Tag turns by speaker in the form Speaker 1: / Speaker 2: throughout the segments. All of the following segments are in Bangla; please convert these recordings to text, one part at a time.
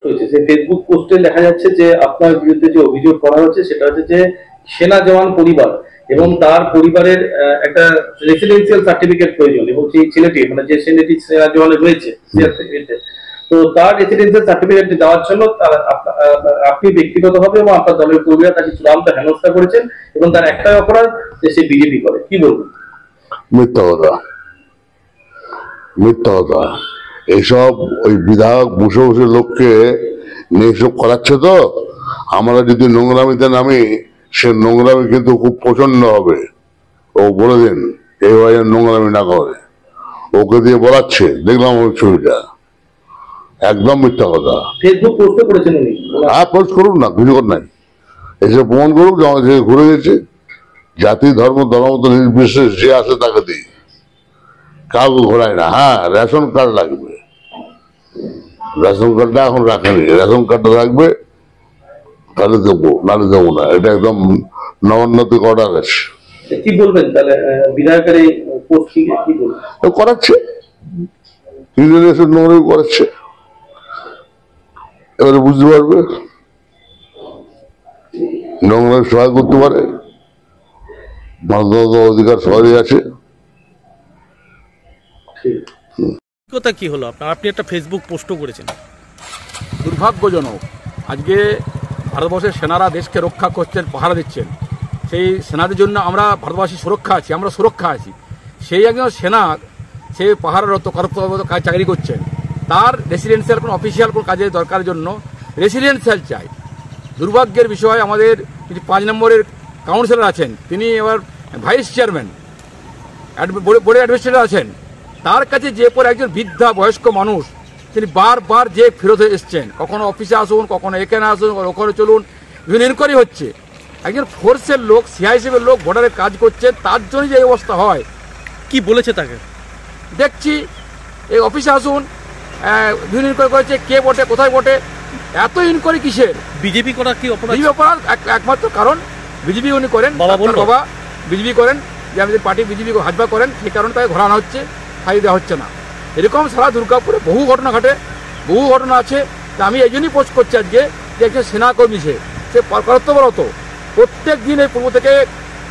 Speaker 1: হয়েছে সেই ফেসবুক পোস্টে লেখা যাচ্ছে যে আপনার বিরুদ্ধে যে অভিযোগ করা হচ্ছে সেটা হচ্ছে যে সেনা জওয়ান পরিবার এবং তার পরিবারের একটা রেসিডেন্সিয়াল সার্টিফিকেট প্রয়োজন এবং সেই ছেলেটি মানে যে ছেলেটি সেনা জওয়ানে রয়েছে তো তার রেসিডেন্সিয়াল সার্টিফিকেট দেওয়ার জন্য আপনি ব্যক্তিগতভাবে এবং আপনার দলের কর্মীরা তাকে চূড়ান্ত হেনস্থা করেছেন এবং তার একটাই অপরাধ যে সে বিজেপি করে। কি বলবেন?
Speaker 2: মিথ্যা কথা, মিথ্যা কথা। এইসব ওই বিধায়ক বসে বসে লোককে নিয়ে এসব করাচ্ছে। তো আমরা যদি নোংরামিতে নামি, সে নোংরামি কিন্তু খুব প্রচন্ড হবে। ও বলে দিন এইভাবে নোংরামি না করে, ওকে দিয়ে বলাচ্ছে। দেখলাম ওই ছবিটা, একদম মিথ্যা কথা।
Speaker 1: ফেসবুক পোস্ট করেছেন উনি?
Speaker 2: হ্যাঁ, পোস্ট করুন না, কিছু কর নাই। এসে প্রমাণ করুক যে আমার ঘুরে গেছে। জাতি ধর্ম দলমত নির্বিশেষ যে আছে তাকে দিই, কাউকে ঘোরায় না। হ্যাঁ, রেশন কার্ড লাগবে, রেশন কার্ডটা এখন রাখেনি, রেশন কার্ডটা রাখবে, তাহলে দেবো, নাহলে দেবো না। এটা একদম নবান্নতিক অর্ডার আছে।
Speaker 1: কি বলবেন তাহলে বিধায়কের এই পোস্ট কি বলবেন?
Speaker 2: করাচ্ছে, নোংরামি করাচ্ছে, এবারে বুঝতে পারবে নোংরামি সহায় করতে পারে। মানবতা অধিকার সবারই আছে।
Speaker 3: কথা কি হলো আপনার? আপনি একটা ফেসবুক পোস্টও করেছেন।
Speaker 4: দুর্ভাগ্যজনক, আজকে ভারতবর্ষের সেনারা দেশকে রক্ষা করছেন, পাহারা দিচ্ছেন। সেই সেনাদের জন্য আমরা ভারতবাসী সুরক্ষা আছি, আমরা সুরক্ষা আছি। সেই একজন সেনা, সে পাহারারত কর্তব্যরত কাজ চাকরি করছেন, তার রেসিডেন্সিয়াল কোনো অফিসিয়াল কোনো কাজের দরকারের জন্য রেসিডেন্সিয়াল চাই। দুর্ভাগ্যের বিষয়, আমাদের 5 নম্বরের কাউন্সিলর আছেন, তিনি এবার ভাইস চেয়ারম্যান, বোর্ডের অ্যাডমিনিস্ট্রেটর আছেন, তার কাছে যে পরে একজন বৃদ্ধা বয়স্ক মানুষ, তিনি বারবার যে ফেরত এসছেন, কখনো অফিসে আসুন, কখনো এখানে আসুন, ওখানে চলুন, বিভিন্ন ইনকোয়ারি হচ্ছে। একজন ফোর্সের লোক, সিআইএসএফের লোক বর্ডারে কাজ করছেন, তার জন্য যে অবস্থা হয়।
Speaker 3: কি বলেছে তাকে?
Speaker 4: দেখছি এই অফিসে আসুন, বিভিন্ন ইনকোয়ারি করেছে, কে বটে, কোথায় বটে, এত ইনকোয়ারি কিসের?
Speaker 3: বিজেপি করা কি অপরাধ?
Speaker 4: বিজেপি অপরাধ একমাত্র কারণ বিজেপি উনি করেন, বাবা বিজেপি করেন, যে আমাদের পার্টি বিজেপি হাজবা করেন, সেই কারণে তাকে ঘোরানো হচ্ছে, খাইয়ে দেওয়া হচ্ছে না। এরকম সারা দুর্গাপুরে বহু ঘটনা ঘটে, বহু ঘটনা আছে। তা আমি এই জন্যই পোস্ট করছি আজকে, যে একজন সেনাকর্মী, সে কর্তব্যরত, প্রত্যেক দিন এই পূর্ব থেকে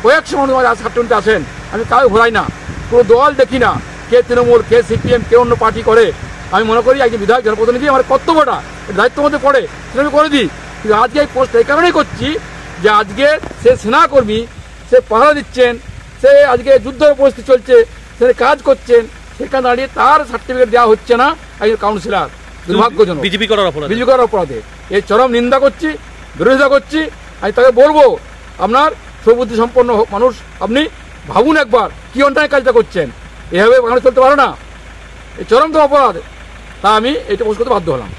Speaker 4: কয়েকশো মানুষ ছাত্রনীতে আসেন, আমি কাউকে ঘোরাই না, কোনো দল দেখি না, কে তৃণমূল, কে সিপিএম, কে অন্য পার্টি করে। আমি মনে করি একজন বিধায়ক জনপ্রতিনিধি, আমার কর্তব্যটা দায়িত্ব মধ্যে পড়ে, সেটা আমি করে দিই। কিন্তু আজকে এই পোস্ট এই কারণেই করছি যে আজকে সে সেনাকর্মী, সে পাহারা দিচ্ছেন, সে আজকে যুদ্ধ পরিস্থিতি চলছে, সে কাজ করছেন, সেখানে দাঁড়িয়ে তার সার্টিফিকেট দেওয়া হচ্ছে না একজন কাউন্সিলর। দুর্ভাগ্যজনক,
Speaker 3: বিজেপি করার অপরাধ,
Speaker 4: বিজেপি করার অপরাধে এর চরম নিন্দা করছি, বিরোধিতা করছি। আমি তাকে বলবো, আপনার সুবুদ্ধি সম্পন্ন মানুষ, আপনি ভাবুন একবার কি অন্যায় কাজটা করছেন, এভাবে বাংলা চলতে পারে না, এই চরম তো অপরাধ। তা আমি এটা পোস্ট করতে বাধ্য হলাম।